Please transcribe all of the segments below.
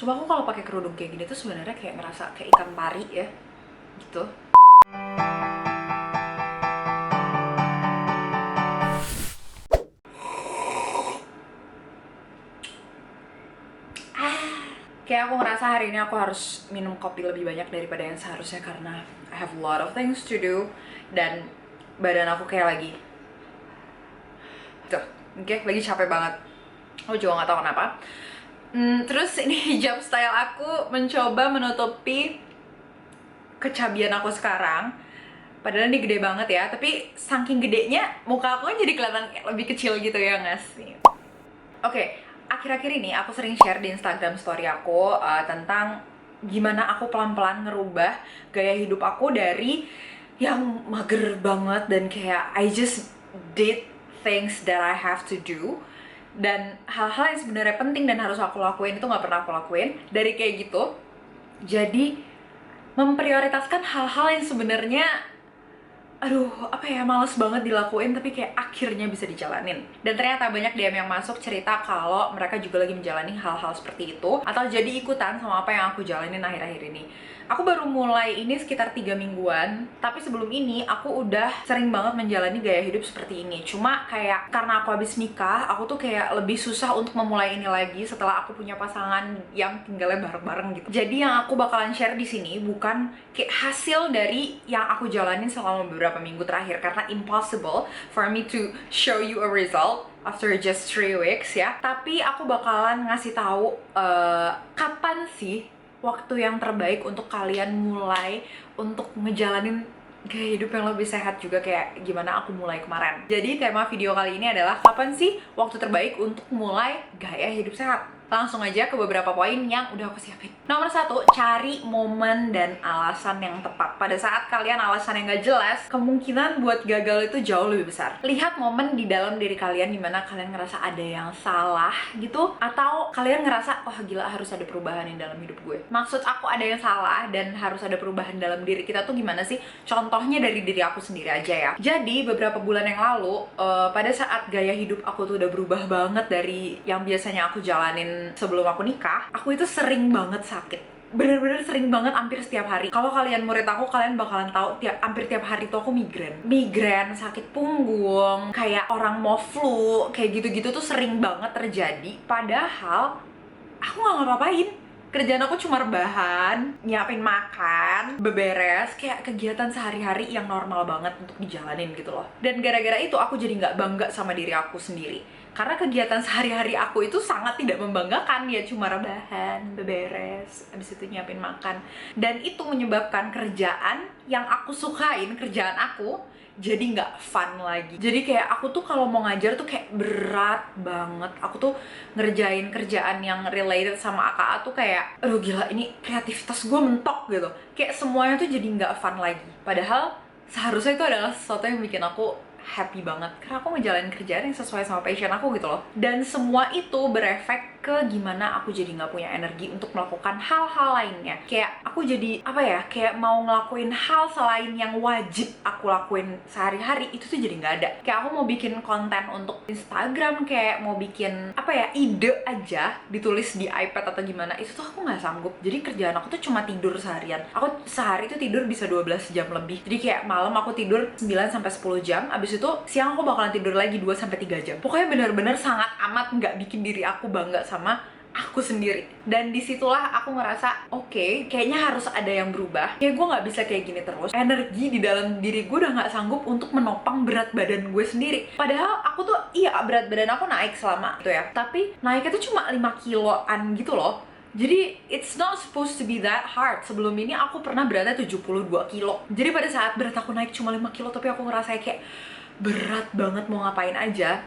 Cuma aku kalau pakai kerudung kayak gini tuh sebenarnya kayak ngerasa kayak ikan pari ya, gitu. Kayak aku ngerasa hari ini aku harus minum kopi lebih banyak daripada yang seharusnya karena I have a lot of things to do dan badan aku kayak lagi tuh, oke, lagi capek banget. Aku juga nggak tahu kenapa. Terus ini hijab style aku mencoba menutupi kecabian aku sekarang. Padahal ini gede banget ya, tapi saking gedenya muka aku kan jadi kelihatan kayak lebih kecil gitu ya nggak sih? Oke, akhir-akhir ini aku sering share di Instagram story aku tentang gimana aku pelan-pelan ngerubah gaya hidup aku dari yang mager banget dan kayak I just did things that I have to do, dan hal-hal yang sebenarnya penting dan harus aku lakuin itu nggak pernah aku lakuin, dari kayak gitu jadi memprioritaskan hal-hal yang sebenarnya apa ya, males banget dilakuin tapi kayak akhirnya bisa dijalanin. Dan ternyata banyak DM yang masuk cerita kalau mereka juga lagi menjalani hal-hal seperti itu atau jadi ikutan sama apa yang aku jalanin akhir-akhir ini. Aku baru mulai ini sekitar 3 mingguan, tapi sebelum ini aku udah sering banget menjalani gaya hidup seperti ini. Cuma kayak karena aku habis nikah, aku tuh kayak lebih susah untuk memulai ini lagi setelah aku punya pasangan yang tinggalnya bareng-bareng gitu. Jadi yang aku bakalan share di sini bukan kayak hasil dari yang aku jalanin selama beberapa minggu terakhir, karena impossible for me to show you a result after just 3 weeks ya. Tapi aku bakalan ngasih tahu kapan sih waktu yang terbaik untuk kalian mulai untuk ngejalanin gaya hidup yang lebih sehat juga kayak gimana aku mulai kemarin. Jadi tema video kali ini adalah kapan sih waktu terbaik untuk mulai gaya hidup sehat. Langsung aja ke beberapa poin yang udah aku siapin. Nomor 1, cari momen dan alasan yang tepat. Pada saat kalian alasan yang gak jelas, kemungkinan buat gagal itu jauh lebih besar. Lihat momen di dalam diri kalian dimana kalian ngerasa ada yang salah gitu, atau kalian ngerasa, oh gila harus ada perubahan di dalam hidup gue. Maksud aku ada yang salah dan harus ada perubahan dalam diri kita tuh gimana sih? Contohnya dari diri aku sendiri aja ya. Jadi beberapa bulan yang lalu, pada saat gaya hidup aku tuh udah berubah banget dari yang biasanya aku jalanin sebelum aku nikah, aku itu sering banget sakit. Bener-bener sering banget, hampir setiap hari. Kalau kalian murid aku, kalian bakalan tahu hampir tiap hari tuh aku migrain, sakit punggung, kayak orang mau flu, kayak gitu-gitu tuh sering banget terjadi. Padahal aku nggak ngapa-ngapain. Kerjaan aku cuma rebahan, nyiapin makan, beberes, kayak kegiatan sehari-hari yang normal banget untuk dijalanin gitu loh. Dan gara-gara itu aku jadi nggak bangga sama diri aku sendiri. Karena kegiatan sehari-hari aku itu sangat tidak membanggakan, ya cuma rebahan, beberes, habis itu nyiapin makan. Dan itu menyebabkan kerjaan yang aku sukain, kerjaan aku, jadi nggak fun lagi. Jadi kayak aku tuh kalau mau ngajar tuh kayak berat banget. Aku tuh ngerjain kerjaan yang related sama AKA tuh kayak, aduh gila ini kreativitas gue mentok gitu. Kayak semuanya tuh jadi nggak fun lagi. Padahal seharusnya itu adalah sesuatu yang bikin aku happy banget karena aku ngejalanin kerjaan yang sesuai sama passion aku gitu loh. Dan semua itu berefek ke gimana aku jadi nggak punya energi untuk melakukan hal-hal lainnya. Kayak aku jadi kayak mau ngelakuin hal selain yang wajib aku lakuin sehari-hari itu tuh jadi nggak ada. Kayak aku mau bikin konten untuk Instagram, kayak mau bikin ide aja ditulis di iPad atau gimana, itu tuh aku nggak sanggup. Jadi kerjaan aku tuh cuma tidur seharian. Aku sehari tuh tidur bisa 12 jam lebih. Jadi kayak malam aku tidur 9-10 jam, abis itu siang aku bakalan tidur lagi 2-3 jam. Pokoknya benar-benar sangat amat nggak bikin diri aku bangga sama aku sendiri. Dan disitulah aku ngerasa oke, kayaknya harus ada yang berubah. Kayak gue nggak bisa kayak gini terus. Energi di dalam diri gue udah nggak sanggup untuk menopang berat badan gue sendiri. Padahal aku tuh berat badan aku naik selama itu ya, tapi naiknya tuh cuma 5 kiloan gitu loh. Jadi it's not supposed to be that hard. Sebelum ini aku pernah beratnya 72 kilo. Jadi pada saat berat aku naik cuma 5 kilo tapi aku ngerasa kayak berat banget mau ngapain aja,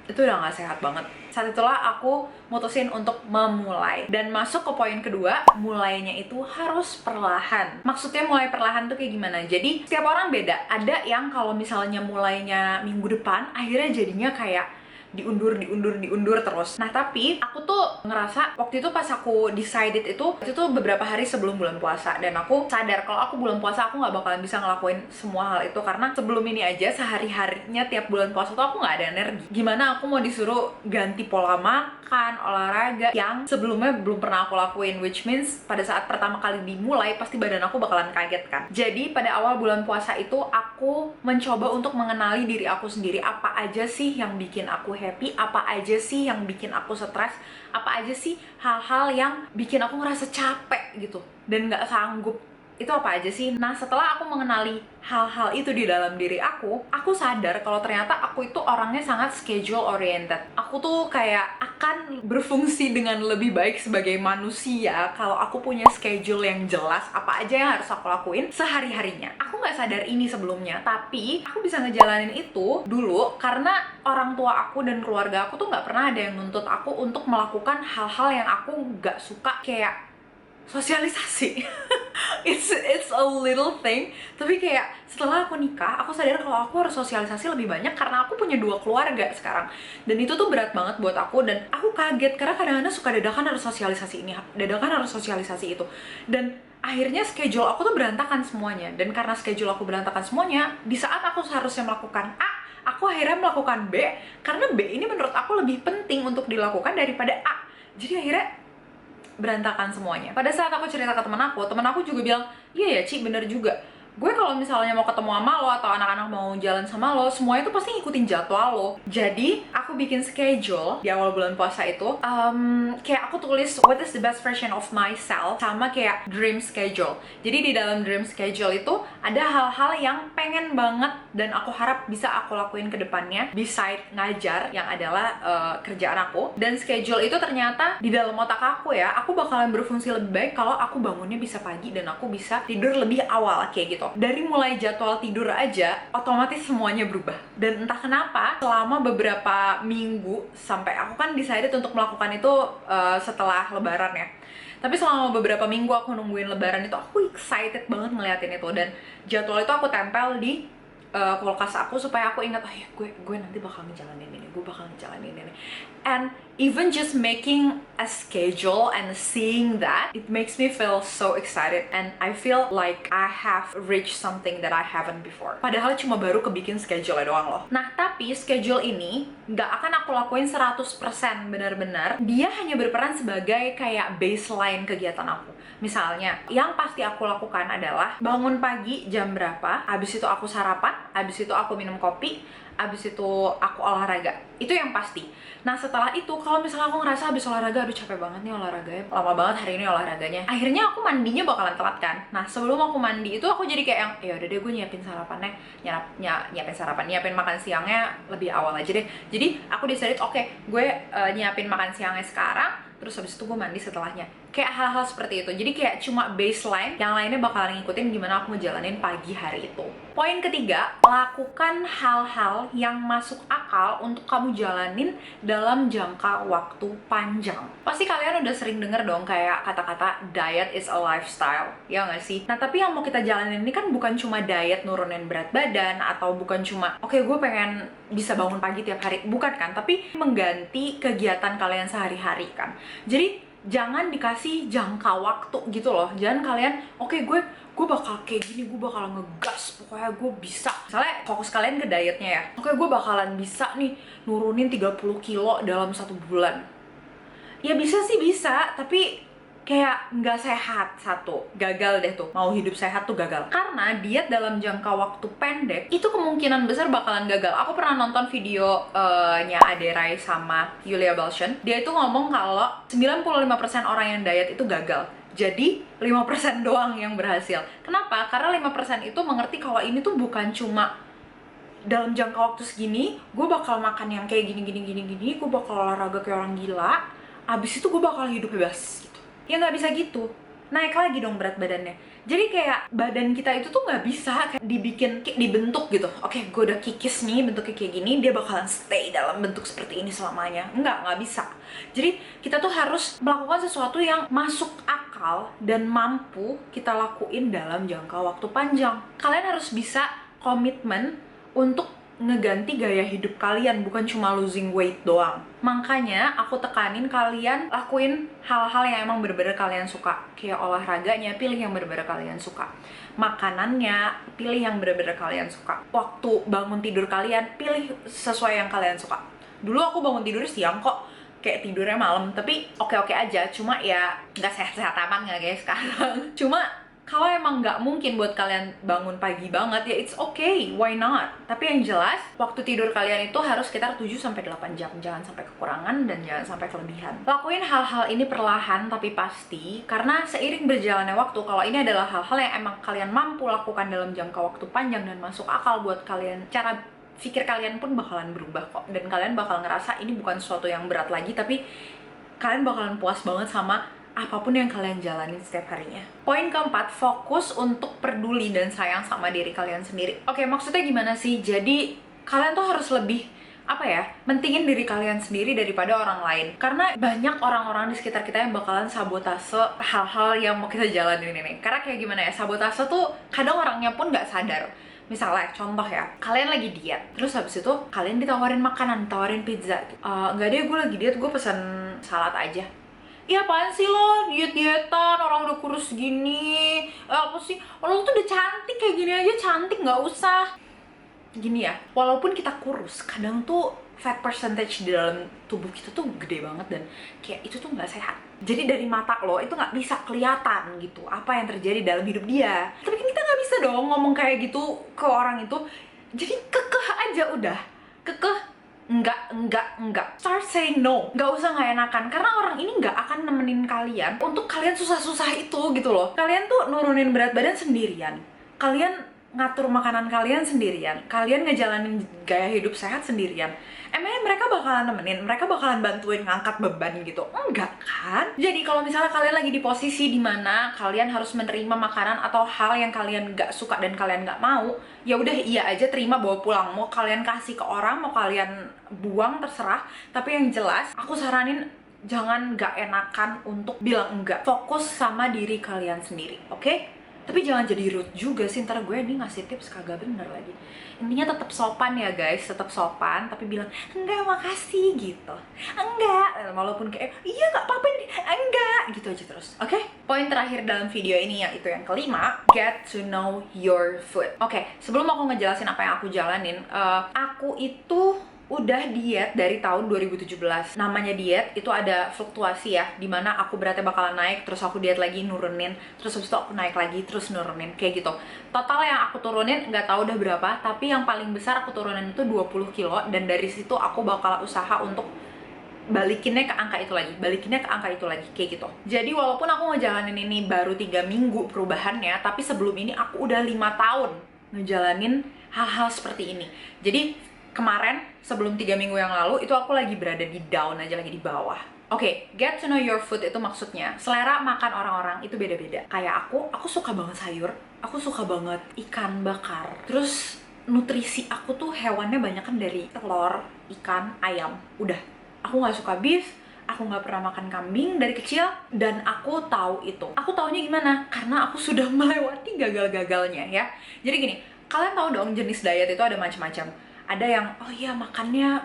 itu udah gak sehat banget. Saat itulah aku mutusin untuk memulai. Dan masuk ke poin kedua, mulainya itu harus perlahan. Maksudnya mulai perlahan tuh kayak gimana? Jadi setiap orang beda. Ada yang kalau misalnya mulainya minggu depan, akhirnya jadinya kayak diundur terus. Nah tapi aku tuh ngerasa waktu itu pas aku decided itu tuh beberapa hari sebelum bulan puasa, dan aku sadar kalau aku bulan puasa aku nggak bakalan bisa ngelakuin semua hal itu, karena sebelum ini aja sehari-harinya tiap bulan puasa tuh aku nggak ada energi. Gimana aku mau disuruh ganti pola makan, olahraga yang sebelumnya belum pernah aku lakuin, which means pada saat pertama kali dimulai pasti badan aku bakalan kaget kan. Jadi pada awal bulan puasa itu aku mencoba untuk mengenali diri aku sendiri, apa aja sih yang bikin aku happy, apa aja sih yang bikin aku stres, apa aja sih hal-hal yang bikin aku ngerasa capek gitu dan nggak sanggup, itu apa aja sih. Nah setelah aku mengenali hal-hal itu di dalam diri aku sadar kalau ternyata aku itu orangnya sangat schedule oriented. Aku tuh kayak akan berfungsi dengan lebih baik sebagai manusia kalau aku punya schedule yang jelas, apa aja yang harus aku lakuin sehari-harinya. Aku nggak sadar ini sebelumnya, tapi aku bisa ngejalanin itu dulu karena orang tua aku dan keluarga aku tuh nggak pernah ada yang nuntut aku untuk melakukan hal-hal yang aku nggak suka, kayak sosialisasi. It's a little thing, tapi kayak setelah aku nikah aku sadar kalau aku harus sosialisasi lebih banyak karena aku punya 2 keluarga sekarang, dan itu tuh berat banget buat aku. Dan aku kaget karena kadang-kadang suka dadakan harus sosialisasi ini, dadakan harus sosialisasi itu, dan akhirnya schedule aku tuh berantakan semuanya. Dan karena schedule aku berantakan semuanya, di saat aku seharusnya melakukan A, aku akhirnya melakukan B, karena B ini menurut aku lebih penting untuk dilakukan daripada A. Jadi akhirnya berantakan semuanya. Pada saat aku cerita ke teman aku juga bilang, iya ya Ci, bener juga. Gue kalau misalnya mau ketemu sama lo atau anak-anak mau jalan sama lo, semuanya tuh pasti ngikutin jadwal lo. Jadi aku bikin schedule di awal bulan puasa itu, kayak aku tulis what is the best version of myself sama kayak dream schedule. Jadi di dalam dream schedule itu ada hal-hal yang pengen banget dan aku harap bisa aku lakuin ke depannya beside ngajar yang adalah kerjaan aku. Dan schedule itu ternyata di dalam otak aku ya, aku bakalan berfungsi lebih baik kalau aku bangunnya bisa pagi dan aku bisa tidur lebih awal kayak gitu. Dari mulai jadwal tidur aja otomatis semuanya berubah. Dan entah kenapa selama beberapa minggu, sampai aku kan decided untuk melakukan itu setelah lebaran ya, tapi selama beberapa minggu aku nungguin lebaran itu aku excited banget ngeliatin itu. Dan jadwal itu aku tempel di kulkas aku supaya aku ingat, oh ya gue nanti bakal ngejalanin ini, gue bakal ngejalanin ini. And even just making a schedule and seeing that, it makes me feel so excited and I feel like I have reached something that I haven't before. Padahal cuma baru kebikin schedule doang loh. Nah tapi schedule ini nggak akan aku lakuin 100% benar-benar. Dia hanya berperan sebagai kayak baseline kegiatan aku. Misalnya, yang pasti aku lakukan adalah bangun pagi jam berapa, abis itu aku sarapan, abis itu aku minum kopi, abis itu aku olahraga. Itu yang pasti. Nah setelah itu, kalau misalnya aku ngerasa habis olahraga, aduh capek banget nih olahraganya, lama banget hari ini olahraganya, akhirnya aku mandinya bakalan telat kan. Nah sebelum aku mandi itu aku jadi kayak yang, ya udah deh gue nyiapin sarapannya, nyiapin makan siangnya lebih awal aja deh. Jadi aku decided, oke, gue nyiapin makan siangnya sekarang, terus habis itu gue mandi setelahnya. Kayak hal-hal seperti itu. Jadi kayak cuma baseline, yang lainnya bakalan ngikutin gimana aku ngejalanin pagi hari itu. Poin ketiga, lakukan hal-hal yang masuk akal untuk kamu jalanin dalam jangka waktu panjang. Pasti kalian udah sering denger dong kayak kata-kata diet is a lifestyle, ya nggak sih? Nah tapi yang mau kita jalanin ini kan bukan cuma diet nurunin berat badan, atau bukan cuma oke, gue pengen bisa bangun pagi tiap hari, bukan kan? Tapi mengganti kegiatan kalian sehari-hari kan. Jadi jangan dikasih jangka waktu gitu loh. Jangan kalian, oke, gue bakal kayak gini, gue bakal ngegas, pokoknya gue bisa. Misalnya fokus kalian ke dietnya ya, oke, gue bakalan bisa nih nurunin 30 kilo dalam 1 bulan. Ya bisa sih bisa, tapi kayak nggak sehat. Satu, gagal deh tuh, mau hidup sehat tuh gagal. Karena diet dalam jangka waktu pendek itu kemungkinan besar bakalan gagal. Aku pernah nonton videonya Ade Rai sama Yulia Balshan. Dia itu ngomong kalau 95% orang yang diet itu gagal. Jadi 5% doang yang berhasil. Kenapa? Karena 5% itu mengerti kalau ini tuh bukan cuma dalam jangka waktu segini gue bakal makan yang kayak gini, gue bakal olahraga kayak orang gila, abis itu gue bakal hidup bebas gitu. Ya nggak bisa gitu, naik lagi dong berat badannya. Jadi kayak badan kita itu tuh nggak bisa kayak dibentuk gitu. Oke, gue udah kikis nih, bentuknya kayak gini, dia bakalan stay dalam bentuk seperti ini selamanya. Nggak bisa. Jadi kita tuh harus melakukan sesuatu yang masuk akal dan mampu kita lakuin dalam jangka waktu panjang. Kalian harus bisa komitmen untuk ngeganti gaya hidup kalian, bukan cuma losing weight doang. Makanya aku tekanin kalian lakuin hal-hal yang emang bener-bener kalian suka. Kayak olahraganya, pilih yang bener-bener kalian suka. Makanannya, pilih yang bener-bener kalian suka. Waktu bangun tidur kalian, pilih sesuai yang kalian suka. Dulu aku bangun tidur siang kok, kayak tidurnya malam, tapi oke-oke aja. Cuma ya nggak sehat-sehat amat nggak guys sekarang. Cuma kalau emang nggak mungkin buat kalian bangun pagi banget, ya it's okay, why not? Tapi yang jelas, waktu tidur kalian itu harus sekitar 7-8 jam. Jangan sampai kekurangan dan jangan sampai kelebihan. Lakuin hal-hal ini perlahan tapi pasti, karena seiring berjalannya waktu, kalau ini adalah hal-hal yang emang kalian mampu lakukan dalam jangka waktu panjang dan masuk akal buat kalian, cara pikir kalian pun bakalan berubah kok. Dan kalian bakal ngerasa ini bukan sesuatu yang berat lagi, tapi kalian bakalan puas banget sama apapun yang kalian jalanin setiap harinya. Poin keempat, fokus untuk peduli dan sayang sama diri kalian sendiri. Oke, maksudnya gimana sih? Jadi, kalian tuh harus lebih mentingin diri kalian sendiri daripada orang lain. Karena banyak orang-orang di sekitar kita yang bakalan sabotase hal-hal yang mau kita jalanin ini. Karena kayak gimana ya, sabotase tuh kadang orangnya pun nggak sadar. Misalnya, contoh ya, kalian lagi diet, terus habis itu kalian ditawarin makanan, ditawarin pizza. Nggak deh, gue lagi diet, gue pesen salad aja. Iya apaan sih lo, diet-dietan, orang udah kurus gini. Apa sih, lo tuh udah cantik kayak gini aja, cantik, nggak usah. Gini ya, walaupun kita kurus, kadang tuh fat percentage di dalam tubuh kita tuh gede banget dan kayak itu tuh nggak sehat. Jadi dari mata lo itu nggak bisa kelihatan gitu apa yang terjadi dalam hidup dia. Tapi kan kita nggak bisa dong ngomong kayak gitu ke orang itu. Jadi kekeh aja udah, kekeh. Enggak. Start saying no. Nggak usah nggak enakan, karena orang ini nggak akan nemenin kalian untuk kalian susah-susah itu gitu loh. Kalian tuh nurunin berat badan sendirian. Kalian ngatur makanan kalian sendirian. Kalian ngejalanin gaya hidup sehat sendirian. Emangnya mereka bakalan nemenin? Mereka bakalan bantuin ngangkat beban gitu? Enggak kan? Jadi kalau misalnya kalian lagi di posisi dimana kalian harus menerima makanan atau hal yang kalian nggak suka dan kalian nggak mau, ya udah iya aja, terima, bawa pulang. Mau kalian kasih ke orang, mau kalian buang, terserah. Tapi yang jelas, aku saranin jangan nggak enakan untuk bilang enggak. Fokus sama diri kalian sendiri, oke? Tapi jangan jadi rude juga sih, ntar gue nih ngasih tips kagak bener lagi. Intinya tetap sopan ya guys, tetap sopan, tapi bilang enggak makasih gitu. Enggak, walaupun kayak iya nggak apa-apa nih, enggak gitu aja terus. Oke? Poin terakhir dalam video ini yaitu yang kelima, get to know your food. Oke, sebelum aku ngejelasin apa yang aku jalanin, aku itu udah diet dari tahun 2017. Namanya diet itu ada fluktuasi ya, dimana aku beratnya bakalan naik, terus aku diet lagi, nurunin, terus habis itu aku naik lagi, terus nurunin, kayak gitu. Total yang aku turunin nggak tahu udah berapa, tapi yang paling besar aku turunin itu 20 kilo, dan dari situ aku bakal usaha untuk balikinnya ke angka itu lagi, kayak gitu. Jadi walaupun aku ngejalanin ini baru 3 minggu perubahannya, tapi sebelum ini aku udah 5 tahun ngejalanin hal-hal seperti ini. Jadi kemarin, sebelum 3 minggu yang lalu, itu aku lagi berada di down aja, lagi di bawah. Oke, get to know your food itu maksudnya selera makan orang-orang itu beda-beda. Kayak aku suka banget sayur, aku suka banget ikan bakar. Terus nutrisi aku tuh hewannya banyak kan dari telur, ikan, ayam. Udah, aku nggak suka beef, aku nggak pernah makan kambing dari kecil, dan aku tahu itu. Aku taunya gimana? Karena aku sudah melewati gagal-gagalnya ya. Jadi gini, kalian tahu dong jenis diet itu ada macam-macam. Ada yang, oh iya makannya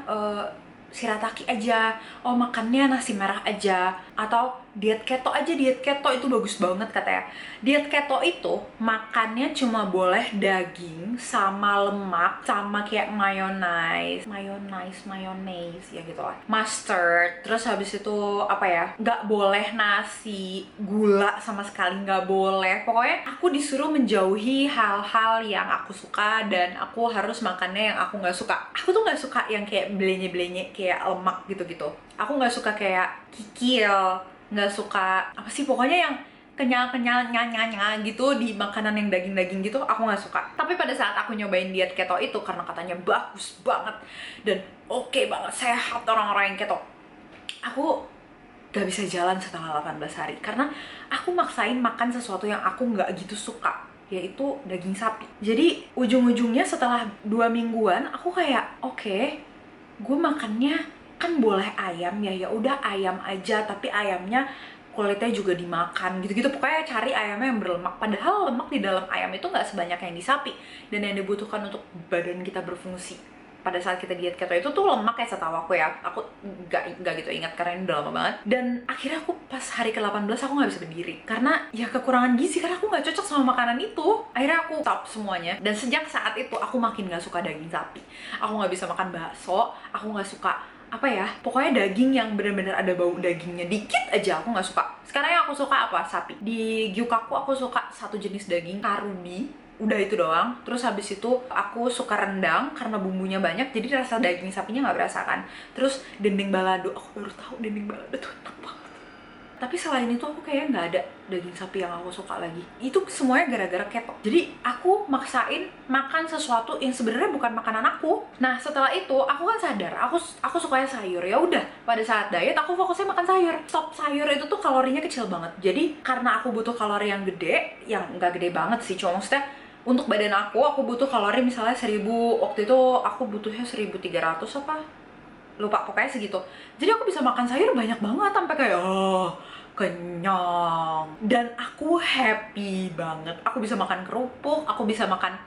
shirataki aja, oh makannya nasi merah aja, atau diet keto aja, diet keto itu bagus banget katanya. Diet keto itu makannya cuma boleh daging sama lemak, sama kayak mayonnaise ya gitu lah, mustard, terus habis itu apa ya, nggak boleh nasi, gula sama sekali nggak boleh. Pokoknya aku disuruh menjauhi hal-hal yang aku suka, dan aku harus makannya yang aku nggak suka. Aku tuh nggak suka yang kayak belenye-belenye kayak lemak gitu-gitu. Aku nggak suka kayak kikil, nggak suka apa sih, pokoknya yang kenyal-kenyal nyanya gitu di makanan yang daging-daging gitu, aku nggak suka. Tapi pada saat aku nyobain diet keto itu, karena katanya bagus banget dan oke banget, sehat orang-orang yang keto, aku gak bisa jalan setelah 18 hari karena aku maksain makan sesuatu yang aku nggak gitu suka, yaitu daging sapi. Jadi ujung-ujungnya setelah 2 mingguan aku kayak oke, gue makannya kan boleh ayam ya udah ayam aja, tapi ayamnya kulitnya juga dimakan gitu-gitu. Pokoknya cari ayamnya yang berlemak, padahal lemak di dalam ayam itu nggak sebanyak yang di sapi dan yang dibutuhkan untuk badan kita berfungsi. pada saat kita diet keto itu tuh lemak ya setahu aku ya. Aku nggak gitu ingat karena ini udah lama banget. Dan akhirnya aku pas hari ke-18 aku nggak bisa berdiri karena ya kekurangan gizi, karena aku nggak cocok sama makanan itu. Akhirnya aku stop semuanya, dan sejak saat itu aku makin nggak suka daging sapi. Aku nggak bisa makan bakso, aku nggak suka apa ya, pokoknya daging yang bener-bener ada bau dagingnya dikit aja aku nggak suka. Sekarang yang aku suka apa? Sapi. Di gyukaku aku suka satu jenis daging, karubi, udah itu doang. Terus habis itu aku suka rendang karena bumbunya banyak, jadi rasa daging sapinya nggak berasa kan. Terus dendeng balado, aku baru tahu dendeng balado tuh enak banget. Tapi selain itu aku kayaknya nggak ada daging sapi yang aku suka lagi. Itu semuanya gara-gara keto. Jadi aku maksain makan sesuatu yang sebenarnya bukan makanan aku. Nah setelah itu aku kan sadar aku sukanya sayur. Ya udah, pada saat diet aku fokusnya makan sayur. Stop sayur itu tuh kalorinya kecil banget. Jadi karena aku butuh kalori yang gede, yang nggak gede banget sih, cuma maksudnya untuk badan aku butuh kalori misalnya 1000. Waktu itu aku butuhnya 1300 apa, lupa, pokoknya segitu. Jadi aku bisa makan sayur banyak banget sampai kayak kenyang, dan aku happy banget. Aku bisa makan kerupuk, aku bisa makan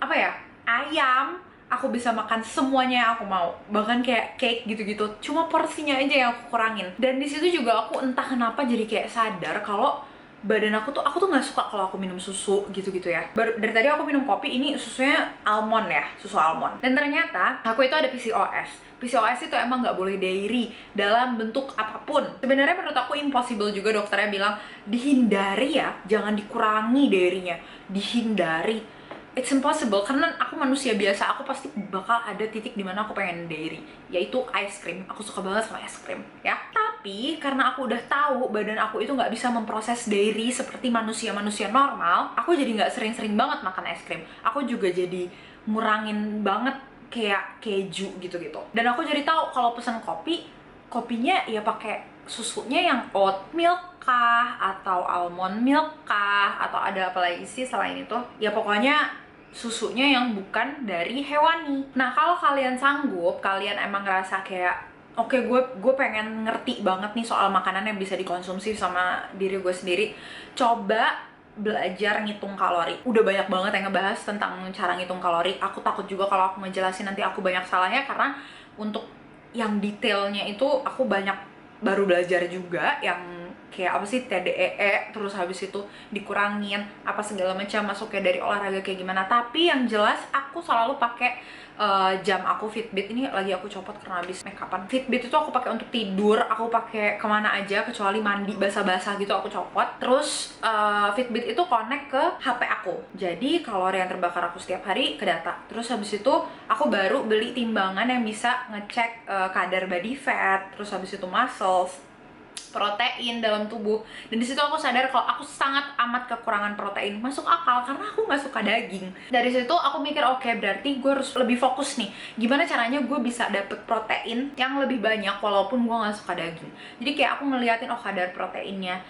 apa ya, ayam, aku bisa makan semuanya yang aku mau, bahkan kayak cake gitu-gitu. Cuma porsinya aja yang aku kurangin. Dan di situ juga aku entah kenapa jadi kayak sadar kalau badan aku tuh nggak suka kalau aku minum susu gitu-gitu ya. Dari tadi aku minum kopi, ini susunya almond ya, susu almond. Dan ternyata aku itu ada PCOS. PCOS itu emang nggak boleh dairy dalam bentuk apapun. Sebenarnya menurut aku impossible juga, dokternya bilang dihindari ya, jangan dikurangi dairynya, dihindari. It's impossible karena aku manusia biasa, aku pasti bakal ada titik dimana aku pengen dairy, yaitu ice cream. Aku suka banget sama es krim ya. Tapi karena aku udah tahu badan aku itu nggak bisa memproses dairy seperti manusia-manusia normal, aku jadi nggak sering-sering banget makan es krim. Aku juga jadi ngurangin banget kayak keju gitu-gitu. Dan aku jadi tahu kalau pesan kopinya ya pakai susunya yang oat milk kah, atau almond milk kah, atau ada apa lagi sih selain itu. Ya pokoknya susunya yang bukan dari hewani. Nah kalau kalian sanggup, kalian emang ngerasa kayak oke, gue pengen ngerti banget nih soal makanan yang bisa dikonsumsi sama diri gue sendiri, coba belajar ngitung kalori. Udah banyak banget yang ngebahas tentang cara ngitung kalori. Aku takut juga kalau aku ngejelasin nanti aku banyak salahnya, karena untuk yang detailnya itu aku banyak baru belajar juga, yang kayak apa sih TDEE, terus habis itu dikurangin apa segala macam, masuknya dari olahraga kayak gimana. Tapi yang jelas aku selalu pakai jam aku Fitbit. Ini lagi aku copot karena habis make upan. Fitbit itu aku pakai untuk tidur, aku pakai kemana aja kecuali mandi basah-basah gitu aku copot. Terus Fitbit itu connect ke HP aku, jadi kalori yang terbakar aku setiap hari ke data. Terus habis itu aku baru beli timbangan yang bisa ngecek kadar body fat, terus habis itu muscles, protein dalam tubuh. Dan disitu aku sadar kalau aku sangat amat kekurangan protein. Masuk akal karena aku nggak suka daging. Dari situ aku mikir oke, berarti gue harus lebih fokus nih, gimana caranya gue bisa dapet protein yang lebih banyak walaupun gue nggak suka daging. Jadi kayak aku ngeliatin kadar proteinnya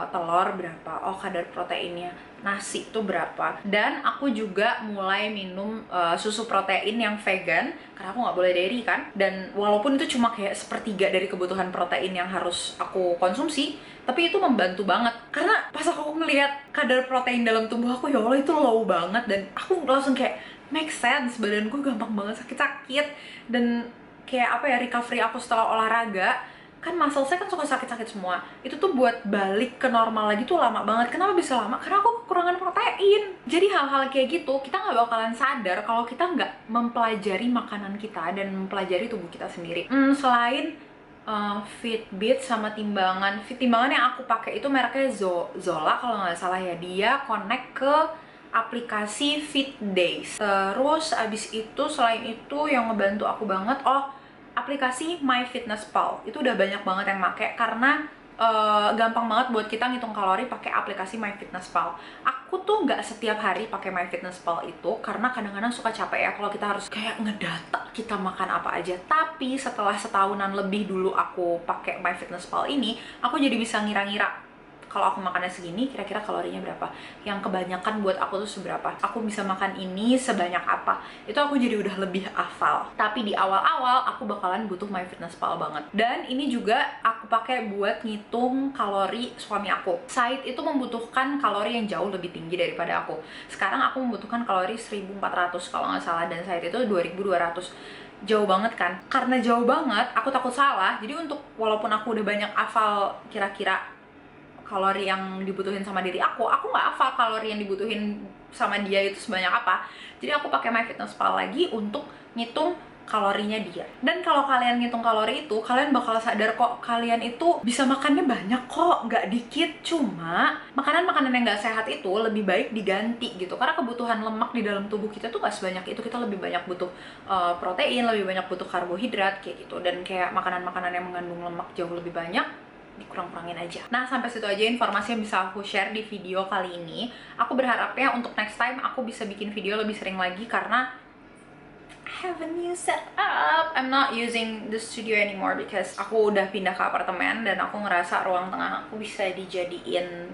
telur berapa, kadar proteinnya nasi itu berapa. Dan aku juga mulai minum susu protein yang vegan karena aku nggak boleh dairy kan. Dan walaupun itu cuma kayak sepertiga dari kebutuhan protein yang harus aku konsumsi, tapi itu membantu banget. Karena pas aku ngelihat kadar protein dalam tubuh aku, ya Allah itu low banget, dan aku langsung kayak make sense, badan gue gampang banget sakit-sakit. Dan kayak apa ya, recovery aku setelah olahraga kan, muscle saya kan suka sakit-sakit semua, itu tuh buat balik ke normal lagi tuh lama banget. Kenapa bisa lama? Karena aku kekurangan protein. Jadi hal-hal kayak gitu kita nggak bakalan sadar kalau kita nggak mempelajari makanan kita dan mempelajari tubuh kita sendiri. Selain Fitbit sama timbangan yang aku pakai itu mereknya Zola kalau nggak salah ya, dia connect ke aplikasi Fit Days. Terus abis itu selain itu yang ngebantu aku banget, aplikasi MyFitnessPal. Itu udah banyak banget yang make karena gampang banget buat kita ngitung kalori pakai aplikasi MyFitnessPal. Aku tuh nggak setiap hari pakai MyFitnessPal itu karena kadang-kadang suka capek ya kalau kita harus kayak ngedata kita makan apa aja. Tapi setelah setahunan lebih dulu aku pakai MyFitnessPal ini, aku jadi bisa ngira-ngira kalau aku makannya segini kira-kira kalorinya berapa, yang kebanyakan buat aku tuh seberapa, aku bisa makan ini sebanyak apa. Itu aku jadi udah lebih hafal. Tapi di awal-awal aku bakalan butuh MyFitnessPal banget. Dan ini juga aku pakai buat ngitung kalori suami aku. Said itu membutuhkan kalori yang jauh lebih tinggi daripada aku. Sekarang aku membutuhkan kalori 1400 kalau nggak salah, dan Said itu 2200. Jauh banget kan? Karena jauh banget, aku takut salah. Jadi untuk, walaupun aku udah banyak hafal kira-kira kalori yang dibutuhin sama diri aku nggak hafal kalori yang dibutuhin sama dia itu sebanyak apa. Jadi aku pakai MyFitnessPal lagi untuk ngitung kalorinya dia. Dan kalau kalian ngitung kalori itu, kalian bakal sadar kok kalian itu bisa makannya banyak kok, nggak dikit. Cuma makanan-makanan yang nggak sehat itu lebih baik diganti gitu, karena kebutuhan lemak di dalam tubuh kita tuh nggak sebanyak itu. Kita lebih banyak butuh protein, lebih banyak butuh karbohidrat kayak gitu. Dan kayak makanan-makanan yang mengandung lemak jauh lebih banyak, dikurang-kurangin aja. Nah, sampai situ aja informasi yang bisa aku share di video kali ini. Aku berharapnya untuk next time aku bisa bikin video lebih sering lagi, karena I have a new setup. I'm not using the studio anymore because aku udah pindah ke apartemen dan aku ngerasa ruang tengah aku bisa dijadiin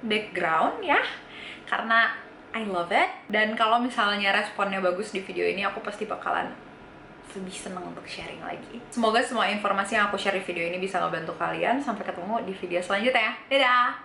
background ya, karena I love it. Dan kalau misalnya responnya bagus di video ini, aku pasti bakalan lebih seneng untuk sharing lagi. Semoga semua informasi yang aku share di video ini bisa ngebantu kalian. Sampai ketemu di video selanjutnya. Dadah!